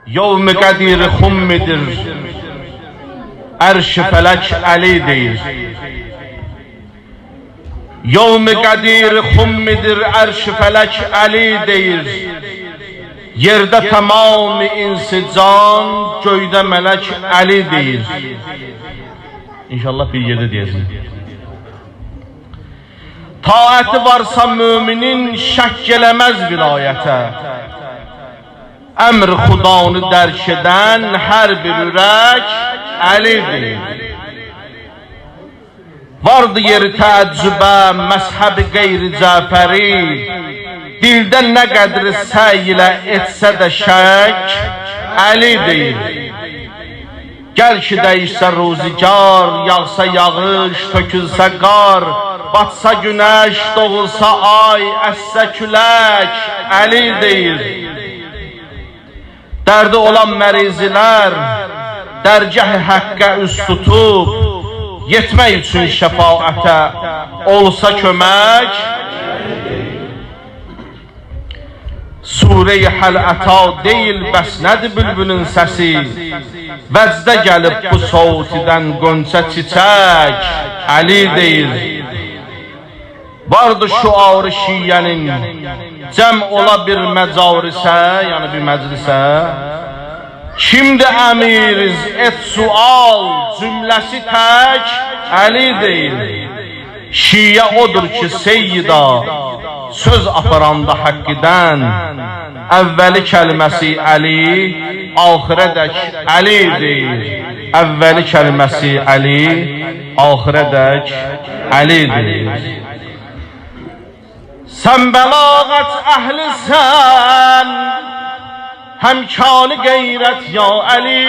Yevm-i Kadir Hummidir, Erş-i Felek Ali'dir. Yevm-i Kadir Hummidir, Erş-i Felek Ali'dir. Yerde tamam insi can, göyde melek Ali'dir. İnşallah bir yerde diyesin. Taati varsa müminin şək gelemez vilayete. Emr Xudanı dərk eden her bir ürək Ali'dir. Vardı yeri təəccübə məzhəb-i qeyri Cəfəri, dildə nə qədri səy ilə etsə də şək Ali'dir. Gəl ki dəyişsə ruzigar, yağsa yağış, tökülsə qar, batsa günəş, doğulsa ay, əssə külək Ali'dir. Dərdi olan mərizilər dərgah-ı həqqə üst tutub, yetmək üçün şəfaətə olsa kömək. Sure-i Həl-Əta deyil, bəs nədir bülbülün səsi? Vəcdə gəlib bu soğutidən qönçə çiçək Əli deyir. Vardı şuarı şiyyənin cəm ola bir məcarisə, yəni bir məclisə. Kimdir əmiriz, et sual, cümləsi tək Əli deyil. Şiyyə odur ki seyyida, söz aparanda haqqidən, əvvəli kəlməsi Əli, axirədək Əli deyil. Əvvəli kəlməsi Əli, axirədək Əli deyil. Sən bəlağət əhlisən, həmkanı qeyrət ya Əli.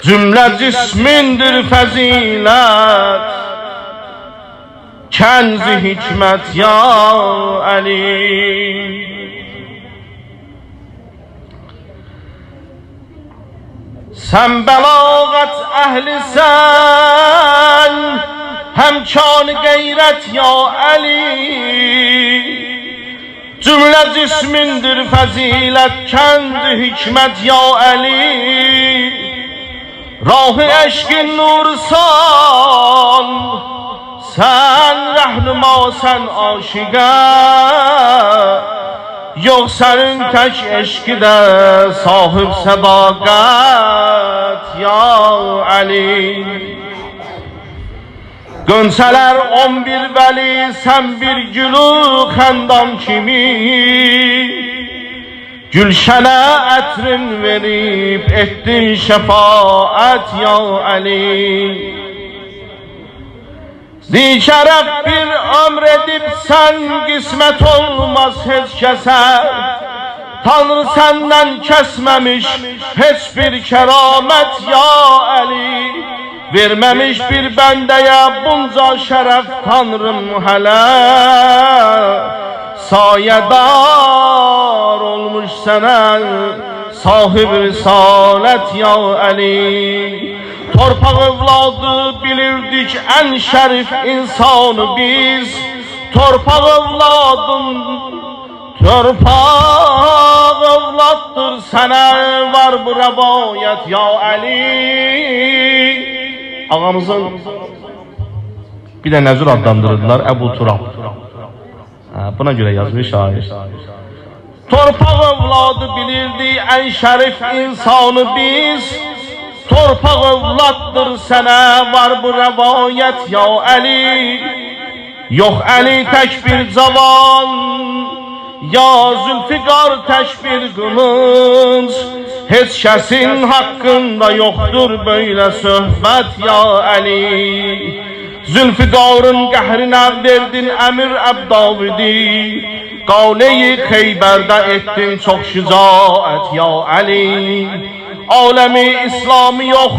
Cümlə cismindir fəzilət, kənzi hikmət ya Əli. Sən bəlağət əhlisən, həmkan qeyrət ya Əli. Cümlə cismindir fəzilət, kəndi hikmət ya Əli. Rah-ı eşqin nursan, sən rəhnuma, sən aşiqə. Yox sənin tək eşqidə sahib sədaqət ya Əli. Gönçələr 11 vəli, sən bir gülü xəndam kimi. Gülşənə ətrin verib etdin şəfaət ya Əli. Zişərəf bir ömr edib sən qismət olmaz heç kəsə. Tanrı səndən kəsməmiş heç bir kəramət ya Əli. Verməmiş bir bəndəyə bunca şərəf Tanrım hələ. Sayədar olmuş sənə sahib risalət ya Əli. Torpaq övladı bilirdik ən şərif insanı biz. Torpaq övladdır sənə var bu rəvayət ya Əli. Ağamızın bir də nəzir adlandırırdılar, Əbu Turab. Buna görə yazmış şair. Torpaq övladı bilirdi ən şərif insanı biz. Torpaq övladdır sənə var bu rəvayət ya Əli. Yox Əli tək bir cavan, ya Zülfiqar tək bir qılınc. Heç kəsin haqqında yoxdur böylə söhbət ya Əli. Zülfiqarın qəhrinə verdin əmir Əbdavidi. Qaleyi Xeybərdə etdin çox şücaət ya Əli. Aləmi İslami yox,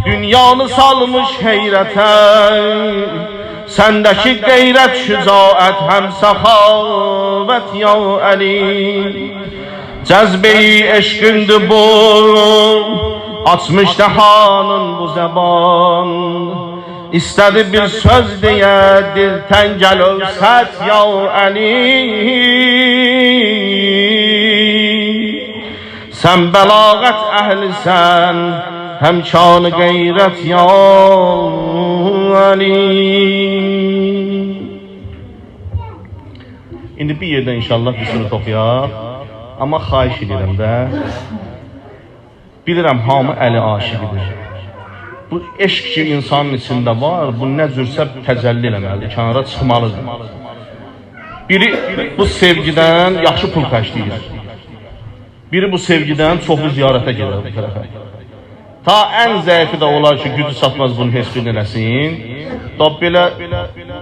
dünyanı salmış heyrətə. Səndəki qeyrət, şücaət, həm səxavət ya Əli. Cəzbeyi eşqindir bu, açmış dəhanın bu zəban. İstədi bir söz deyə, diltən gəl ölsət ya Əli. Sən bəlağət əhlisən, həm şan qeyrət ya Ali. İndi bir yerdə inşallah bir sürü oxuyaq. Amma xahiş edirəm də. Bilirəm hamı Əli aşiqidir. Bu eşq ki insanın içində var, bu nə cürsə təcəlli eləməlidir, kənara çıxmalıdır. Biri bu sevgidən yaxşı pul xərcləyir. Biri bu sevgidən çoxlu ziyarətə gedir bu tərəfə. Ta ən zəifi də olar ki, gücü çatmaz bunun heç bir eləsin. Da belə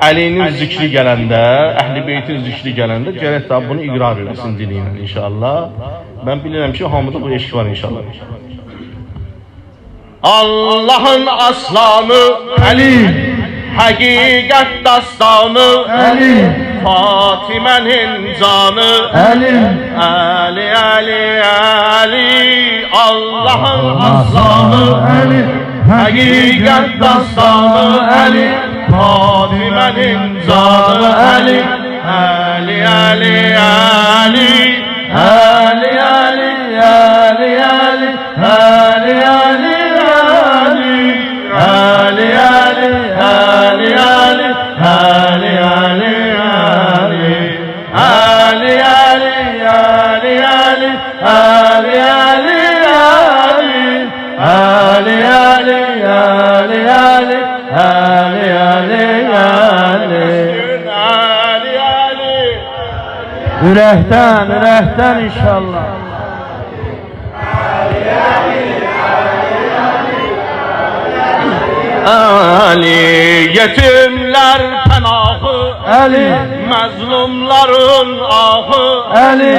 Əlinin zikri gələndə, Əhl-i Beytin zikri gələndə gərək də bunu iqrar eləsin dili ilə inşallah. Mən bilirəm ki, hamıda bu eşq var inşallah. Allah'ın aslanı Ali, hakikat dastanı Ali, Fatime'nin canı Ali, Ali, Ali, Ali. Allah'ın aslanı Ali, hakikat dastanı Ali, Fatime'nin canı Ali, Ali, Ali, Ali, Ali, Ali, Ali, Ali, Ali, Ali. Ali, Ali, Ali, Ali, Ali, Ali, Ali, Ali, Ali, Ali, Ali, Ali, Ali. Ürəkdən inşallah. Ali, yetimler penahı Ali, mazlumların ahı Ali,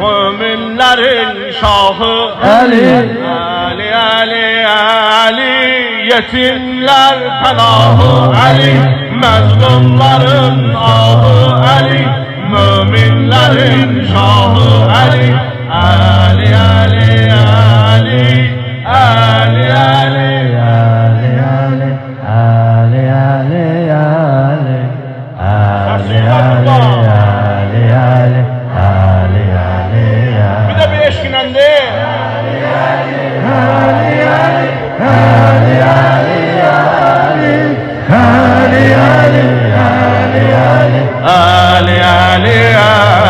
müminlerin şahı Ali, Ali, Ali, Ali. Yetimler penahı Ali, mazlumların ahı Ali, müminlerin şahı Ali, Ali, Ali, Ali, Ali, Ali. Bir de bir eşkinlendi. Ali, Ali,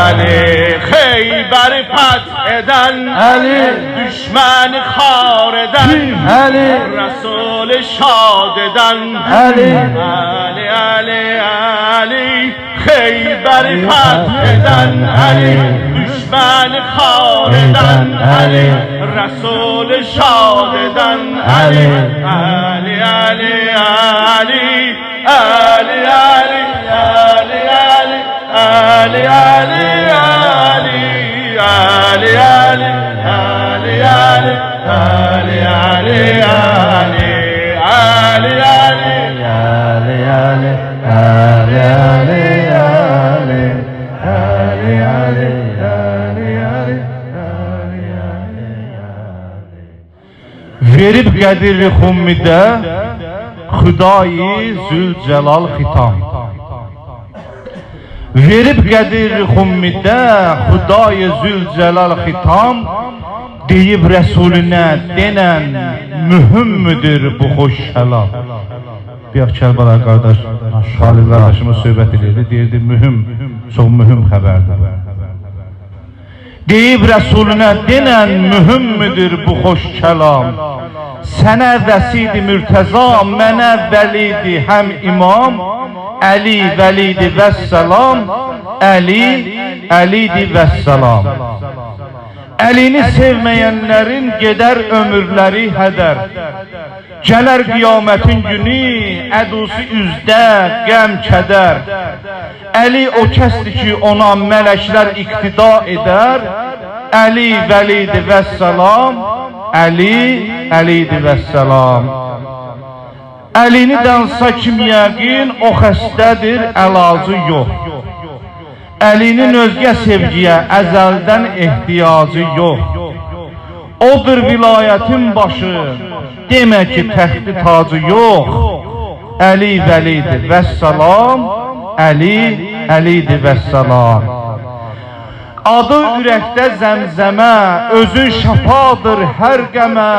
Ali. Kheyber'i feth eden Ali, düşmanı khar eden Ali, Resulü şad eden Ali, Ali, Ali, Ali. Kheyber'i feth eden Ali, düşmanı khar eden Ali, Resulü şad eden Ali, Ali, Ali, Ali, Ali, Ali, Ali, Ali, Ali, Ali, Ali, Ali, Ali, Ali, Ali, verib qədir-i xummidə Xudayı Zülcəlal xitam. Verib qədir-i xummidə Xudayı Zülcəlal xitam, deyib Rəsulünə denən mühüm müdür bu xoş kəlam. Bir Kərbəla qardaş, Xalid qardaşımız söhbət edirdi, deyirdi mühüm, çox mühüm xəbərdir. Deyib Rəsulünə denən mühüm müdür bu xoş kəlam. Sənə vəsidi mürtəza, mənə vəlidi həm imam, Əli vəlidi vəssalam, Əli, Əlidi vəssalam. Əlini sevməyənlərin gedər ömürləri hədər. Gələr qiyamətin günü, ədusu üzdə qəm kədər. Əli o kəsdir ki, ona mələklər iqtida edər. Əli vəlidi vəssalam, Əli, Əlidi vəssalam. Əlini dansa kim yəqin, o xəstədir, əlacı yox. Əlinin özgə sevgiyə əzəldən ehtiyacı yox. Odur vilayətin başı, demə ki təxti tacı yox. Əli vəlidi vəssalam, Əli, Əlidi vəssalam. Adı ürəkdə zəmzəmə, özün şəfadır hər qəmə.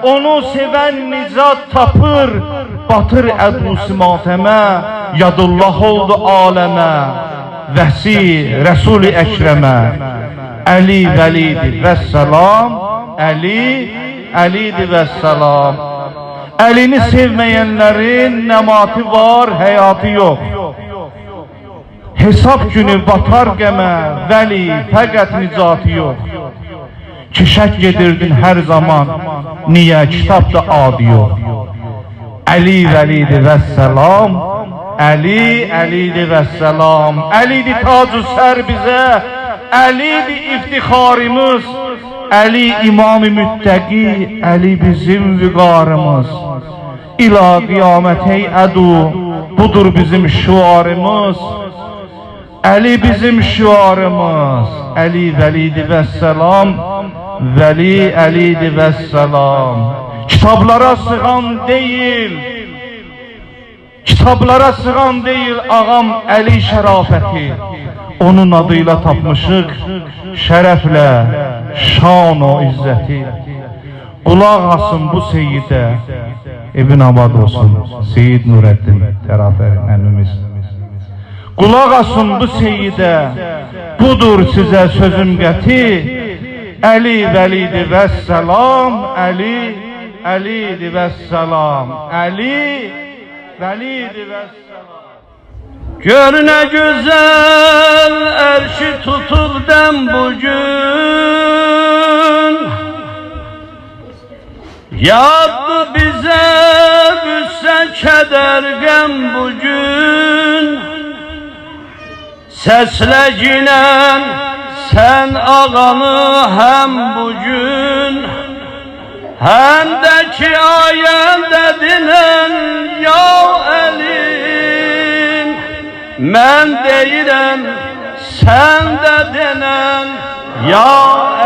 Onu sevən nicat tapır, batır ədusi matəmə. Yadullah oldu aləmə, vəsi Rəsul-i Əkrəmə. Əli vəlidir vəssalam, Əli, Əlidir vəssalam. Əlini sevməyənlərin nəmatı var, həyatı yox. Hesab günü batar qəmə, vəli, fəqət nicatı yox. Ki şək gedirdin hər zaman, niyə kitabda adı yox. Əli vəlidir vəssalam, Əli, Əlidir vəssalam. Əlidir tac-ı sər bizə, Əlidir iftixarımız. Əli imam-ı müttəqi, Əli bizim vüqarımız. İla qiyamət ey ədu, budur bizim şuarımız. Əli bizim şuarımız. Əli vəlidir vəssalam, Vəli Əlidir vəssalam. Kitablara sığan deyil, kitablara sığan deyil ağam Əli şərafəti. Onun adıyla tapmışıq şərəflə şan o izzəti. Qulaq asın bu seyyidə, evin abad olsun Seyyid Nurəddin tərafərin əmimiz. Qulaq asın bu seyyidə, budur sizə sözüm qəti. Əli vəlidir vəssalam, Əli, Əlidir vəssalam, Əli vəlidir vəssalam. Gör nə gözəl ərşi tutur dəm bugün. Yaddı bizə büsə kədər qəm bugün. Səsləginən sən ağanı həm bugün, həm də ki ayəndə dinən ya Əlim. Mən deyirəm sən də denən ya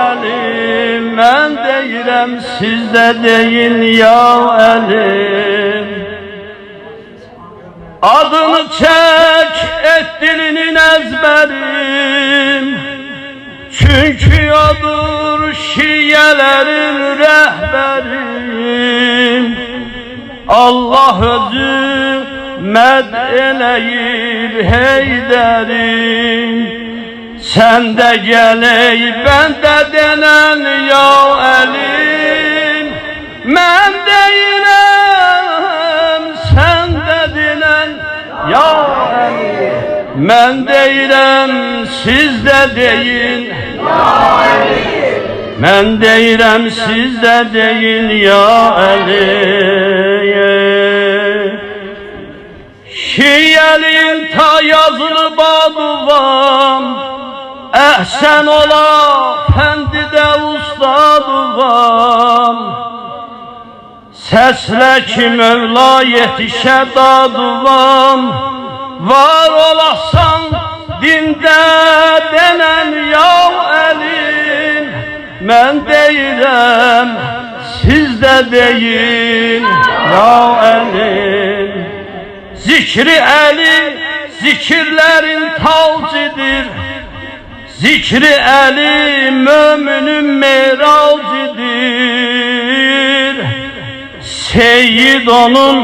Əlim. Mən deyirəm siz də deyin ya Əlim. Adını çək et dilinin əzbərim, çünkü odur şiyələrin rəhbərim. Allah özü məd eləyir Heydərim. Sən də gələk mən də denən ya Əlim. Mən deyirəm sən də denən ya Əlim. Mən deyirəm siz də deyin ya Əlim. Mən deyirəm siz də deyin ya Əlim. Şiyəlin ta yazılıb adıvam, əhsən ola fəndidə ustadıvam. Səslə ki Mövla yetişə dadıvam, var olasan dində denən ya Əlim. Mən deyirəm siz də deyin ya Əlim. Zikri Əli zikirlərin tavcidir, zikri Əli möminin meracidir. Seyyid onun,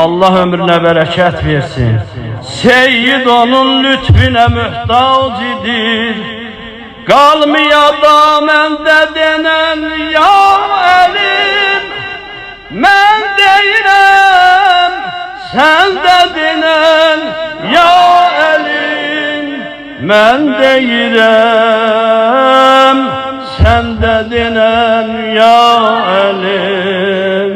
Allah ömrünə bərəkət versin, Seyyid onun lütfüne mühtac idir. Qalmayada məndə denən ya Əlim. Mən deyirəm sən də denən ya Əlim. Mən deyirəm sən də denən ya Əlim.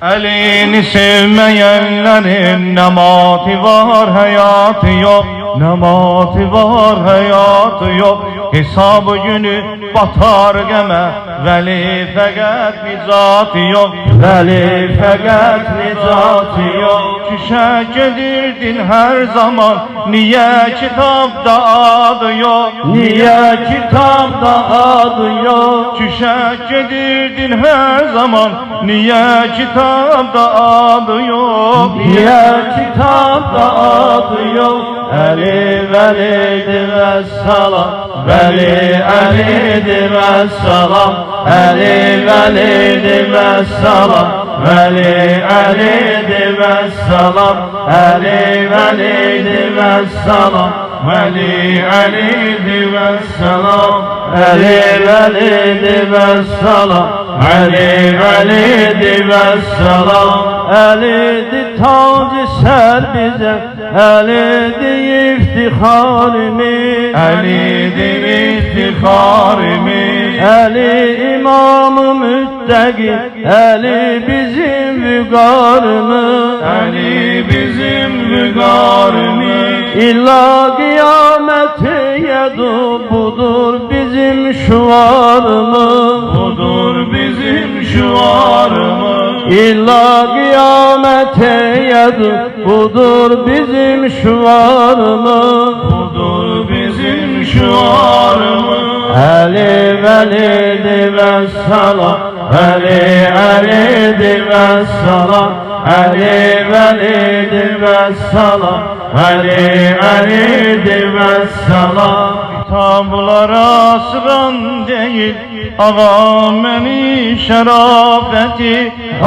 Əlini sevməyənlərin nəmatı var, həyatı yox. Nəmatı var, həyatı yox. Hesabı günü batar qəmə, vəli fəqət nicatı yox. Vəli fəqət nicatı yox. Küşə gedirdin hər zaman, niyə kitabda adı yox? Niyə kitabda adı yox? Küşə gedirdin hər zaman, niyə kitabda adı yox? Niyə kitabda adı yox? Əli Vəlidir vəssalam, Vəli Əlidir vəssalam, Əli Vəlidir vəssalam, Vəli Əlidir vəssalam, Əli Vəlidir vəssalam, Vəli Əlidir vəssalam, Əli Vəlidir vəssalam, Əli Vəlidir vəssalam. Əlidir tacı sər bizə, Əlidir iftixarimiz, Əlidir iftixarimiz. Əli İmam-ı Müttəqi, Əli bizim vüqarımız, Əli bizim vüqarımız. İlla qiyametiyedu, budur bizim şuarımız, budur bizim şuarımız. İlla qiyametiyedu, budur bizim şuarımız, budur bizim şuarımız. Əli Vəlidir vəssalam, Əli Əlidir vəssalam, Əli Vəlidir vəssalam, Əli Əlidir vəssalam. Kitablara sıran deyil ağa məni şərafəti,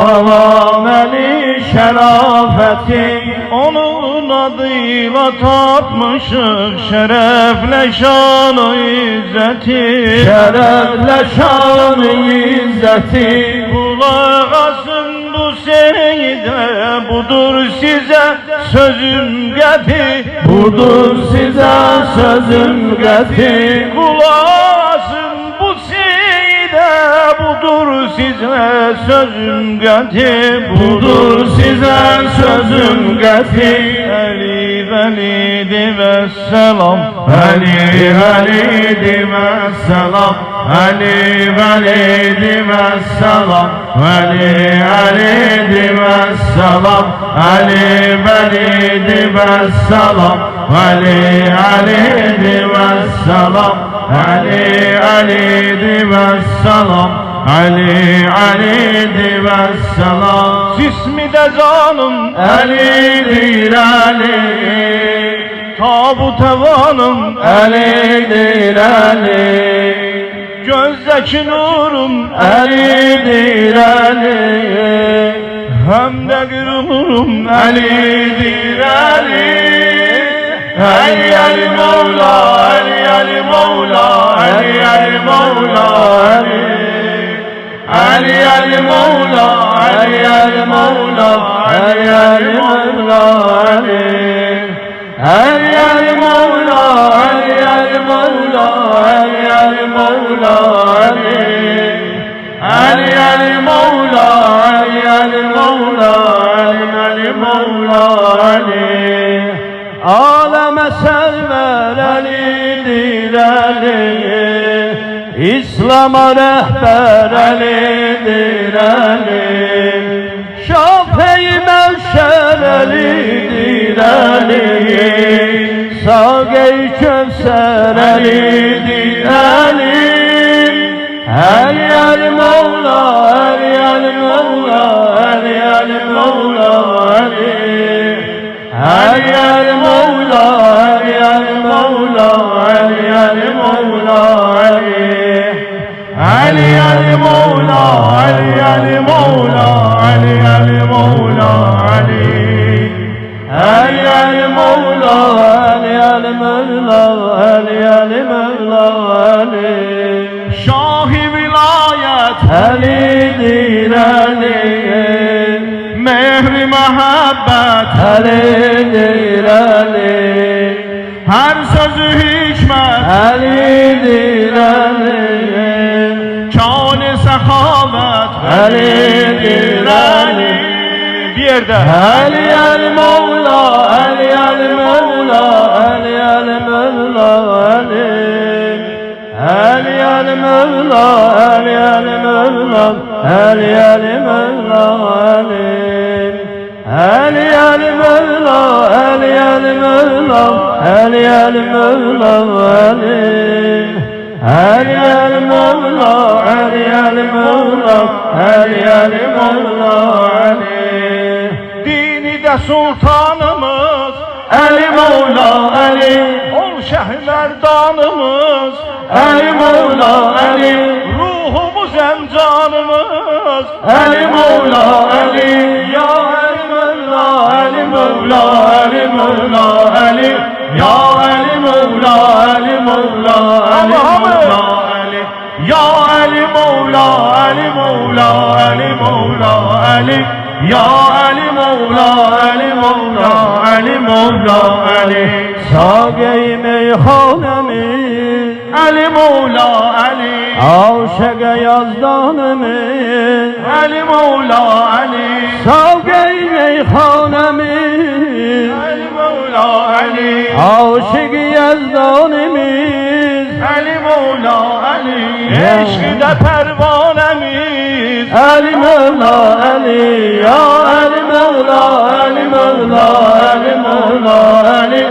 ağa məni şərafəti. Onun adıyla tapmışıq şərəflə şan-ı izzəti, şərəflə şan-ı izzəti. Qulaq asın bu seydə, budur sizə sözüm qəti, budur sizə sözüm qəti. Qulaq asın bu seydə, budur sizə sözüm qəti, budur sizə sözüm qəti. Əli Vəlidir vəssalam, Əli Vəlidir vəssalam, Əli Vəlidir vəssalam, Əli Əlidir vəssalam, Əli Vəlidir vəssalam, Əli Əlidir vəssalam, Əli Əlidir vəssalam, Əli Əlidir vəssalam. Cismi-də canım Əlidir Əli, tabut-əvanım Əlidir Əli, gözdəki nurum Əlidir Əli, həm də qürurum Əlidir Əli. Əli Əli Mevla, Əli Əli Mevla, Əli Əli Mevla, Əli Ali Ali Mevla, Ali Ali Mevla, Ali Ali Mevla, Ali Ali Ali Mevla, Ali Ali Mevla, Ali Ali Mevla, Ali Ali Ali Mevla, Ali Ali Mevla, Ali Ali Mevla, Ali aleme server Ali'dir Ali, İslam'a rehber Ali'dir Ali, Şafii Mevşer Ali'dir Ali, Sâge-i Kevser Ali'dir Ali. Ali Ali Mevla, Ali Ali Mevla, Ali Ali Mevla, Ali Ali Ali Mevla, Ali Ali Mevla, Ali Ali Mevla, Ali Ali Ali Mevla, Ali Ali Mevla, Ali Ali Mevla, Ali Ali Ali Mevla, Ali Ali Mevla, Ali Ali Mevla, Ali Şah-ı vilayet Ali'dir Ali, mehri muhabbet Ali'dir Ali, her sözü hikmet Ali'dir Ali, kân-ı sehavet Ali'dir Ali. Bir yerde Ali Ali Mevla, Ali Ali Mevla, Ali Ali Mevla, Ali Ali Ali Mevla, Ali Ali Mevla, Ali Ali Mevla, Ali Ali Ali Mevla, Ali Ali Mevla, Ali Ali Mevla, Ali Ali Ali Mevla, Ali Ali Mevla, Ali Ali Mevla, Ali dini de sultanımız Ali Mevla Ali, ol şehirlerdanımız, Ali Mevla Ali, ruhumuz hem canımız, Ali Mevla Ali, Ya Ali Mevla, Ali Mevla, Ali Mevla Ali, Ya Ali Mevla, Ali Mevla, Ali Mevla Ali, Ya Ali Mevla, Ali Mevla, Ali Mevla Ali, Ya Ali Mevla, Ali Mevla, Ali Mevla Ali. Sage-i meyhanemiz, Ali Mevla Ali, aşık-ı yazdanımız, Ali Mevla Ali. Sage-i meyhanemiz, Ali Mevla Ali, aşık-ı yazdanımız, Ali Mevla Ali. eşkide pervanemiz, Ali Mevla Ali, Ya Ali Mevla, Ali Mevla, Ali Mevla Ali,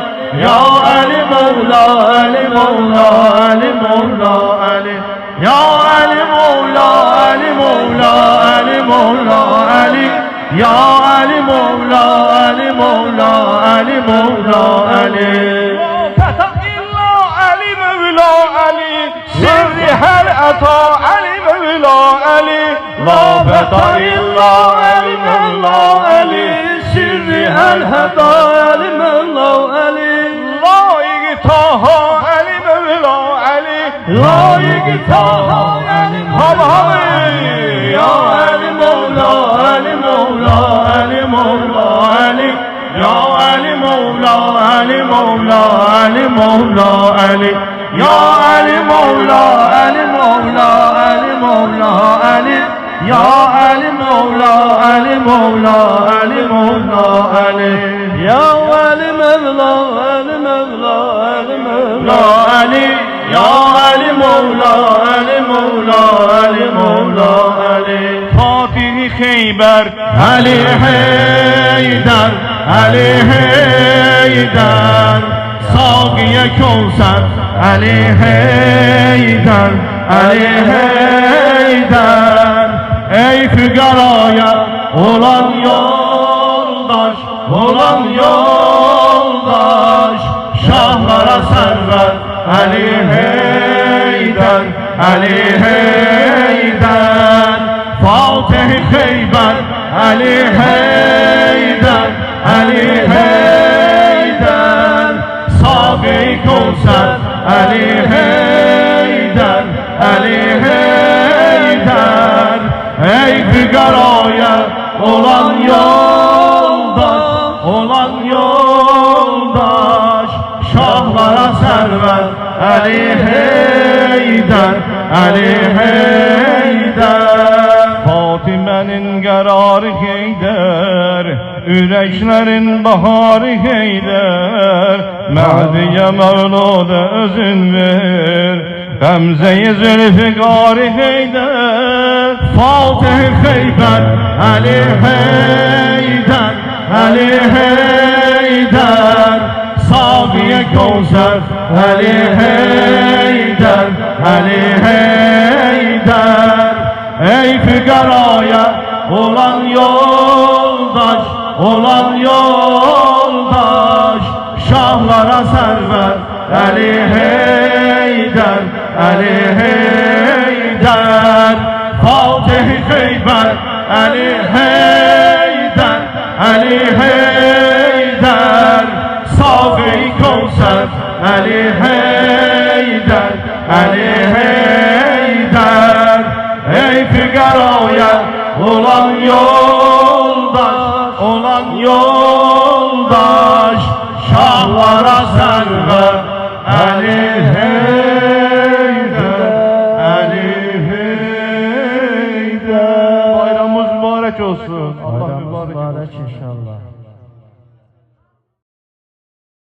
Ya Ali Mevla, Ali Mevla, Ali Mevla Ali, Ya Ali Mevla, Ali Mevla, Ali Mevla Ali, Ya Ali Mevla, Ali Mevla, Ali Mevla Ali. feta illa Ali Mevla Ali, sirri her ata Ali Mevla Ali, La feta illa Ali Mevla Ali, sirri el heda Ali Mevla Ali, layık taha Ali Mevla Ali, layık taha Ali Hava Ya Ali Mevla, Ali Mevla, Ali Mevla Ali, Ya Ali Mevla, Ali Mevla, Ali Mevla Ali, Ya Ali Mevla, Ali Mevla, Ali Mevla Ali, Ya Ali Mevla, Ali Mevla, Ali Mevla Ali, Ya Ali Mevla, Ali Mevla, Ali Mevla Ali, Ya Ali Mevla, Ali Mevla, Ali Mevla Ali. Fatih-i Kheyber Ali Heydar, Ali Heydar, Sagiye Kevser, Ali Heydar, Ali Heydar. Ey fügaraya olan yoldaş, olan yoldaş, şahlara server, Ali Heydar, Ali Heydar. Fatih-i Kheyber, Ali Heydar, Ali Heydar. Sabi-i Kevser, Ali Heydar, Ali Heydar. Ey fügaraya olan yoldaş, olan yoldaş, şahlara server, Ali Heydar, Ali Heydar. Fatime'nin kararı Heydar, yüreklerin baharı Heydar, Mehdi'ye Mevla'da özün ver, Gamze-i Zülfikarı Heydar. Fatih-i Kheyber, Ali Heydar, Ali Heydar. Sabiye Kevser, Ali Heydar, Ali Heydar. Ey fügaraya olan yoldaş, olan yoldaş, şahlara server, Ali Heydar, Ali Heydar. Fatih-i Kheyber, Ali Heydar, Ali Heydar. Sabi-i Kevser, Ali Heydar, Ali Heydar. Ey fügaraya olan yoldaş, olan yoldaş, şahlara server, Ali Heydar, Ali Heydar. Bayramımız mübarek olsun. Allah Bayramınız mübarek mübarek olsun. inşallah.